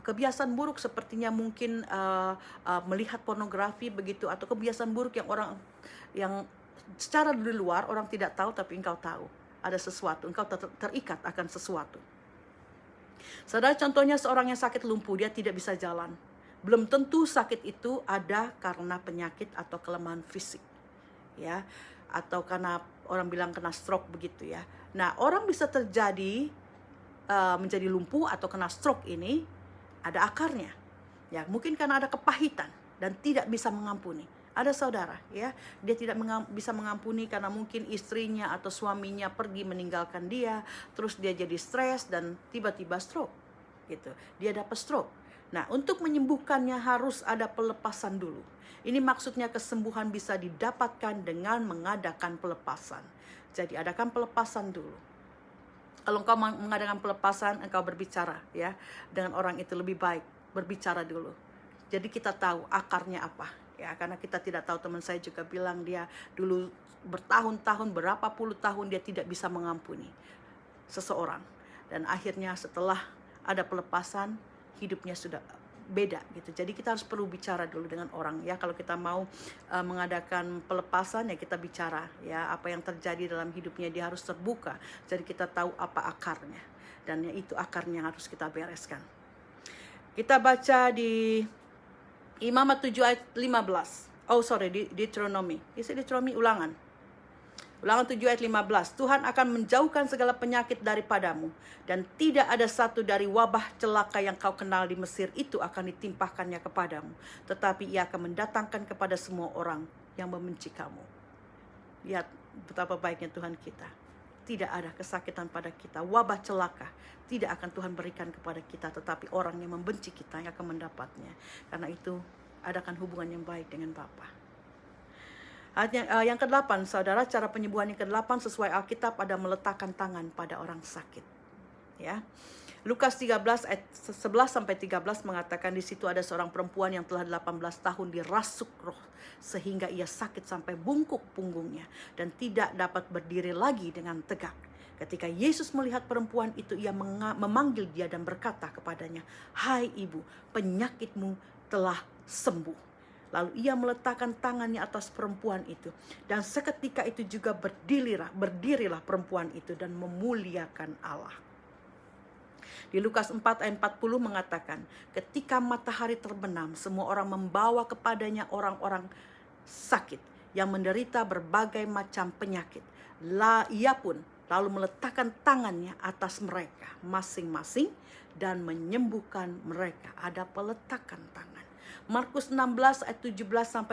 Kebiasaan buruk sepertinya mungkin melihat pornografi begitu, atau kebiasaan buruk yang secara di luar orang tidak tahu tapi engkau tahu ada sesuatu, engkau terikat akan sesuatu. Saudara, contohnya seorang yang sakit lumpuh, dia tidak bisa jalan. Belum tentu sakit itu ada karena penyakit atau kelemahan fisik, ya, atau karena orang bilang kena stroke begitu, ya. Nah, orang bisa terjadi menjadi lumpuh atau kena stroke ini ada akarnya, ya. Mungkin karena ada kepahitan dan tidak bisa mengampuni. Ada saudara, ya, dia tidak bisa mengampuni karena mungkin istrinya atau suaminya pergi meninggalkan dia, terus dia jadi stres dan tiba-tiba stroke, gitu. Dia dapat stroke. Nah, untuk menyembuhkannya harus ada pelepasan dulu. Ini maksudnya kesembuhan bisa didapatkan dengan mengadakan pelepasan. Jadi adakan pelepasan dulu. Kalau engkau mengadakan pelepasan, engkau berbicara, ya, dengan orang itu lebih baik berbicara dulu. Jadi kita tahu akarnya apa, ya, karena kita tidak tahu. Teman saya juga bilang dia dulu bertahun-tahun, berapa puluh tahun dia tidak bisa mengampuni seseorang, dan akhirnya setelah ada pelepasan hidupnya sudah beda, gitu. Jadi kita harus perlu bicara dulu dengan orang, ya. Kalau kita mau mengadakan pelepasan, ya kita bicara, ya, apa yang terjadi dalam hidupnya, dia harus terbuka. Jadi kita tahu apa akarnya, dan ya itu akarnya yang harus kita bereskan. Kita baca di Imamat 7 ayat 15. Di Deuteronomy. Isi Deuteronomy Ulangan 7 ayat 15. Tuhan akan menjauhkan segala penyakit daripadamu, dan tidak ada satu dari wabah celaka yang kau kenal di Mesir itu akan ditimpahkannya kepadamu, tetapi ia akan mendatangkan kepada semua orang yang membenci kamu. Lihat, betapa baiknya Tuhan kita. Tidak ada kesakitan pada kita, wabah celaka tidak akan Tuhan berikan kepada kita, tetapi orang yang membenci kita yang akan mendapatnya. Karena itu, adakan hubungan yang baik dengan Bapa. Yang ke-8, saudara, cara penyembuhan yang ke-8 sesuai Alkitab ada meletakkan tangan pada orang sakit. Ya. Lukas 13 ayat 11-13 mengatakan di situ ada seorang perempuan yang telah 18 tahun dirasuk roh sehingga ia sakit sampai bungkuk punggungnya dan tidak dapat berdiri lagi dengan tegak. Ketika Yesus melihat perempuan itu, ia memanggil dia dan berkata kepadanya, "Hai ibu, penyakitmu telah sembuh." Lalu ia meletakkan tangannya atas perempuan itu. Dan seketika itu juga berdirilah perempuan itu dan memuliakan Allah. Di Lukas 4 ayat 40 mengatakan, ketika matahari terbenam, semua orang membawa kepadanya orang-orang sakit yang menderita berbagai macam penyakit. Ia pun lalu meletakkan tangannya atas mereka masing-masing dan menyembuhkan mereka. Ada peletakan tangan. Markus 16 ayat 17-18.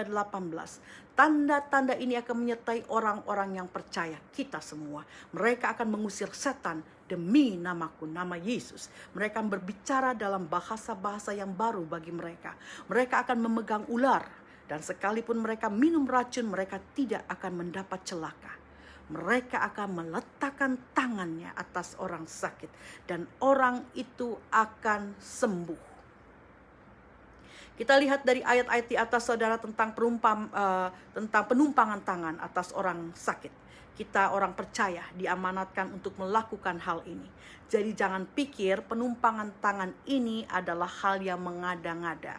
Tanda-tanda ini akan menyertai orang-orang yang percaya, kita semua. Mereka akan mengusir setan demi namaku, nama Yesus. Mereka akan berbicara dalam bahasa-bahasa yang baru bagi mereka. Mereka akan memegang ular. Dan sekalipun mereka minum racun, mereka tidak akan mendapat celaka. Mereka akan meletakkan tangannya atas orang sakit. Dan orang itu akan sembuh. Kita lihat dari ayat-ayat di atas, saudara, tentang penumpangan tangan atas orang sakit. Kita orang percaya diamanatkan untuk melakukan hal ini. Jadi jangan pikir penumpangan tangan ini adalah hal yang mengada-ngada.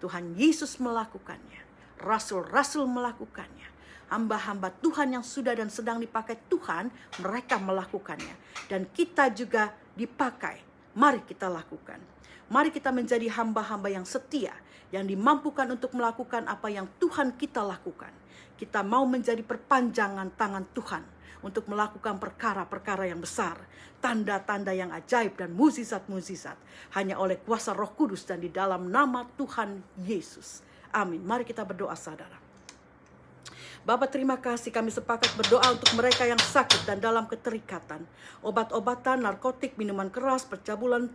Tuhan Yesus melakukannya. Rasul-rasul melakukannya. Hamba-hamba Tuhan yang sudah dan sedang dipakai Tuhan, mereka melakukannya. Dan kita juga dipakai. Mari kita lakukan. Mari kita menjadi hamba-hamba yang setia, yang dimampukan untuk melakukan apa yang Tuhan kita lakukan. Kita mau menjadi perpanjangan tangan Tuhan untuk melakukan perkara-perkara yang besar, tanda-tanda yang ajaib dan mukjizat-mukjizat hanya oleh kuasa Roh Kudus dan di dalam nama Tuhan Yesus. Amin. Mari kita berdoa, saudara. Bapa, terima kasih, kami sepakat berdoa untuk mereka yang sakit dan dalam keterikatan. Obat-obatan, narkotik, minuman keras, percabulan,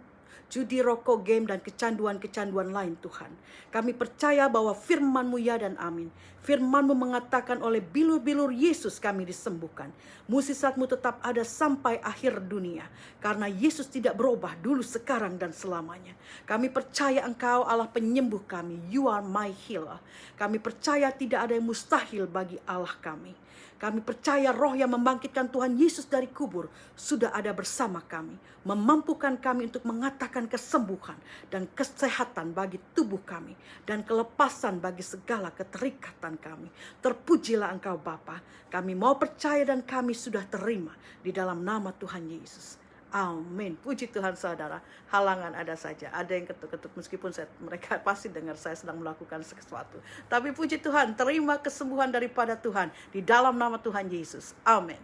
judi, rokok, game, dan kecanduan-kecanduan lain, Tuhan. Kami percaya bahwa firman-Mu ya dan amin. Firman-Mu mengatakan oleh bilur-bilur Yesus kami disembuhkan. Mukjizat-Mu tetap ada sampai akhir dunia. Karena Yesus tidak berubah dulu, sekarang, dan selamanya. Kami percaya Engkau Allah penyembuh kami. You are my healer. Kami percaya tidak ada yang mustahil bagi Allah kami. Kami percaya roh yang membangkitkan Tuhan Yesus dari kubur sudah ada bersama kami. Memampukan kami untuk mengatakan kesembuhan dan kesehatan bagi tubuh kami. Dan kelepasan bagi segala keterikatan kami. Terpujilah Engkau Bapa. Kami mau percaya dan kami sudah terima di dalam nama Tuhan Yesus. Amin. Puji Tuhan, saudara. Halangan ada saja. Ada yang ketuk-ketuk meskipun mereka pasti dengar saya sedang melakukan sesuatu. Tapi puji Tuhan, terima kesembuhan daripada Tuhan di dalam nama Tuhan Yesus. Amin.